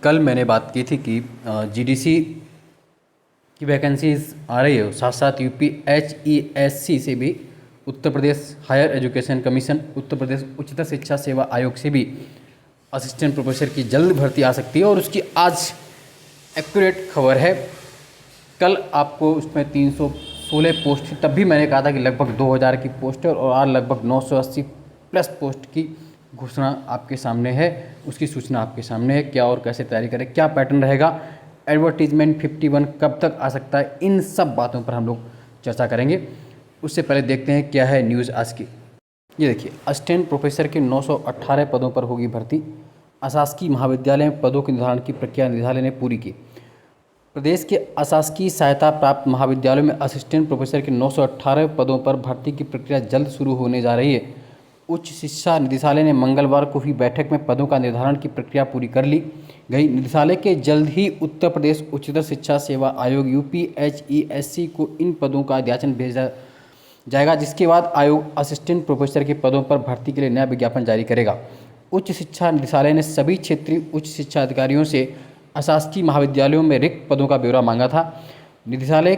कल मैंने बात की थी कि जीडीसी की वैकेंसीज आ रही है, साथ साथ यूपीएचईएससी से भी, Uttar Pradesh higher education commission, Uttar Pradesh उच्चतर शिक्षा सेवा आयोग से भी असिस्टेंट प्रोफेसर की जल्द भर्ती आ सकती है। और उसकी आज एक्यूरेट खबर है। कल आपको उसमें 316 पोस्ट थी, तब भी मैंने कहा था कि लगभग 2000 की पोस्ट है, और आज लगभग 980 प्लस पोस्ट की घोषणा आपके सामने है। उसकी सूचना आपके सामने है। क्या और कैसे तैयारी करें, क्या पैटर्न रहेगा, एडवर्टीजमेंट 51 कब तक आ सकता है, इन सब बातों पर हम लोग चर्चा करेंगे। उससे पहले देखते हैं क्या है न्यूज़ आज की। ये देखिए, असिस्टेंट प्रोफेसर के 918 पदों पर होगी भर्ती। अशासकीय महाविद्यालय में पदों के निर्धारण की प्रक्रिया निदेशालय ने पूरी की। प्रदेश के अशासकीय सहायता प्राप्त महाविद्यालयों में असिस्टेंट प्रोफेसर के 918 पदों पर भर्ती की प्रक्रिया जल्द शुरू होने जा रही है। उच्च शिक्षा निदेशालय ने मंगलवार को हुई बैठक में पदों का निर्धारण की प्रक्रिया पूरी कर ली गई। निदेशालय के जल्द ही उत्तर प्रदेश उच्चतर शिक्षा सेवा आयोग यूपीएचईएससी को इन पदों का अध्याचन भेजा जाएगा, जिसके बाद आयोग असिस्टेंट प्रोफेसर के पदों पर भर्ती के लिए नया विज्ञापन जारी करेगा। उच्च शिक्षा निदेशालय ने सभी क्षेत्रीय उच्च शिक्षा अधिकारियों से अशासकीय महाविद्यालयों में रिक्त पदों का ब्यौरा मांगा था। निदेशालय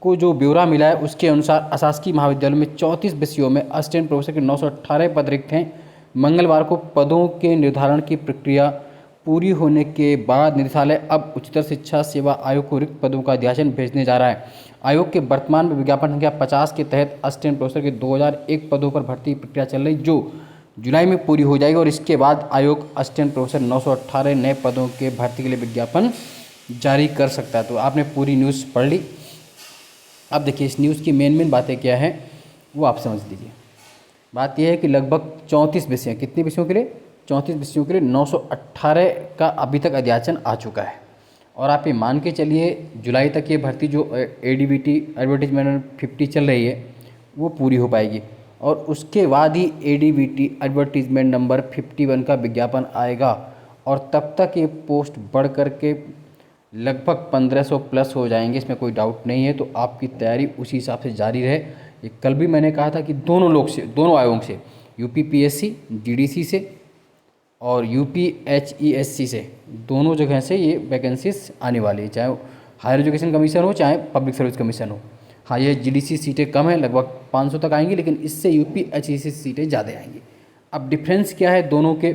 को जो ब्यौरा मिला है उसके अनुसार अशासकीय महाविद्यालयों में 34 विषयों में असिस्टेंट प्रोफेसर के 918 पद रिक्त हैं। मंगलवार को पदों के निर्धारण की प्रक्रिया पूरी होने के बाद निदेशालय अब उच्चतर शिक्षा सेवा आयोग को रिक्त पदों का अध्याचन भेजने जा रहा है। आयोग के वर्तमान में विज्ञापन संख्या 50 के तहत असिस्टेंट प्रोफेसर के 2001 पदों पर भर्ती प्रक्रिया चल रही, जो जुलाई में पूरी हो जाएगी। और इसके बाद आयोग असिस्टेंट प्रोफेसर 918 नए पदों के भर्ती के लिए विज्ञापन जारी कर सकता है। तो आपने पूरी न्यूज़ पढ़ ली। अब देखिए, इस न्यूज़ की मेन बातें क्या हैं वो आप समझ लीजिए। बात यह है कि लगभग 34 विषय, कितने विषयों के लिए, 34 विषयों के लिए 918 का अभी तक अध्याचन आ चुका है। और आप ये मान के चलिए जुलाई तक ये भर्ती जो एडीबीटी एडवर्टीजमेंट 50 चल रही है वो पूरी हो पाएगी। और उसके बाद ही एडीबीटी एडवर्टीजमेंट नंबर 51 का विज्ञापन आएगा। और तब तक ये पोस्ट बढ़ कर के लगभग 1500 प्लस हो जाएंगे, इसमें कोई डाउट नहीं है। तो आपकी तैयारी उसी हिसाब से जारी रहे। ये कल भी मैंने कहा था कि दोनों आयोगों से, यूपीपीएससी, जीडीसी से और यूपीएचईएससी से, दोनों जगह से ये वैकेंसीज आने वाली है, चाहे हायर एजुकेशन कमीशन हो चाहे पब्लिक सर्विस कमीशन हो। हाँ, ये जीडीसी सीटें कम है, लगभग 500 तक आएंगी, लेकिन इससे यूपीएचईएससी सीटें ज़्यादा आएंगी। अब डिफरेंस क्या है दोनों के,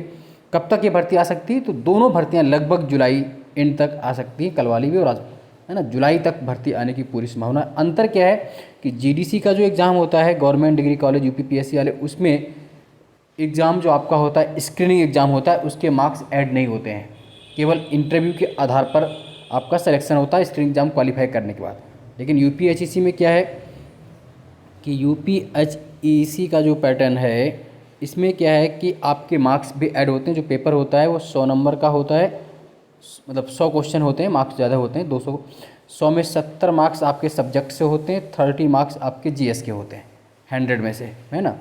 कब तक ये भर्ती आ सकती है, तो दोनों भर्तियाँ लगभग जुलाई एंड तक आ सकती है, कल वाली भी और आज, है ना, जुलाई तक भर्ती आने की पूरी संभावना है। अंतर क्या है कि जीडीसी का जो एग्ज़ाम होता है गवर्नमेंट डिग्री कॉलेज यूपीपीएससी वाले, उसमें एग्ज़ाम जो आपका होता है स्क्रीनिंग एग्ज़ाम होता है, उसके मार्क्स ऐड नहीं होते हैं, केवल इंटरव्यू के आधार पर आपका सिलेक्शन होता है स्क्रीनिंग एग्ज़ाम क्वालिफाई करने के बाद। लेकिन यूपीएचईसी में क्या है कि यूपीएचईसी का जो पैटर्न है, इसमें क्या है कि आपके मार्क्स भी ऐड होते हैं। जो पेपर होता है वो 100 नंबर का होता है, मतलब 100 क्वेश्चन होते हैं, मार्क्स ज़्यादा होते हैं, 200। 100 में 70 मार्क्स आपके सब्जेक्ट से होते हैं, 30 मार्क्स आपके जीएस के होते हैं 100 में से, है ना।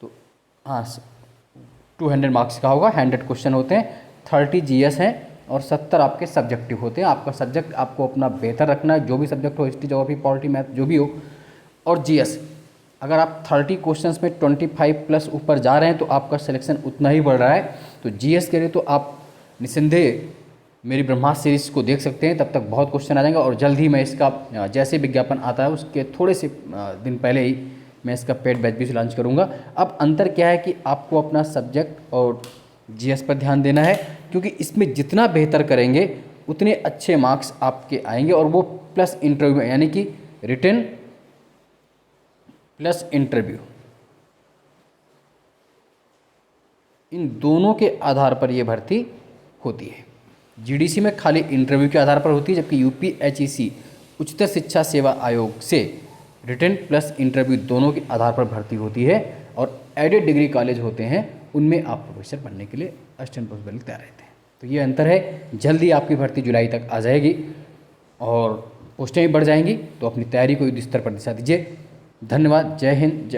तो हाँ, 200 मार्क्स का होगा, 100 क्वेश्चन होते हैं, 30 जीएस हैं और 70 आपके सब्जेक्टिव होते हैं। आपका सब्जेक्ट आपको अपना बेहतर रखना है, जो भी सब्जेक्ट हो, हिस्ट्री, ज्योग्राफी, पॉलिटी, मैथ, जो भी हो। और जीएस, अगर आप 30 क्वेश्चंस में 25 प्लस ऊपर जा रहे हैं तो आपका सिलेक्शन उतना ही बढ़ रहा है। तो जीएस के लिए तो आप निस्संदेह मेरी ब्रह्मास्त्र सीरीज़ को देख सकते हैं, तब तक बहुत क्वेश्चन आ जाएंगे। और जल्द ही मैं इसका जैसे विज्ञापन आता है उसके थोड़े से दिन पहले ही मैं इसका पेड बैच भी लॉन्च करूँगा। अब अंतर क्या है कि आपको अपना सब्जेक्ट और जीएस पर ध्यान देना है, क्योंकि इसमें जितना बेहतर करेंगे उतने अच्छे मार्क्स आपके आएंगे। और वो प्लस इंटरव्यू में, यानी कि रिटन प्लस इंटरव्यू, इन दोनों के आधार पर ये भर्ती होती है। जीडीसी में खाली इंटरव्यू के आधार पर होती है, जबकि यूपीएचईसी उच्चतर शिक्षा सेवा आयोग से रिटन प्लस इंटरव्यू दोनों के आधार पर भर्ती होती है। और एडेड डिग्री कॉलेज होते हैं, उनमें आप प्रोफेसर बनने के लिए असिस्टेंट प्रोफेसर तैयार रहते हैं। तो ये अंतर है। जल्दी आपकी भर्ती जुलाई तक आ जाएगी और पोस्टें भी बढ़ जाएंगी। तो अपनी तैयारी को युद्ध स्तर पर दिशा दीजिए। धन्यवाद। जय हिंद।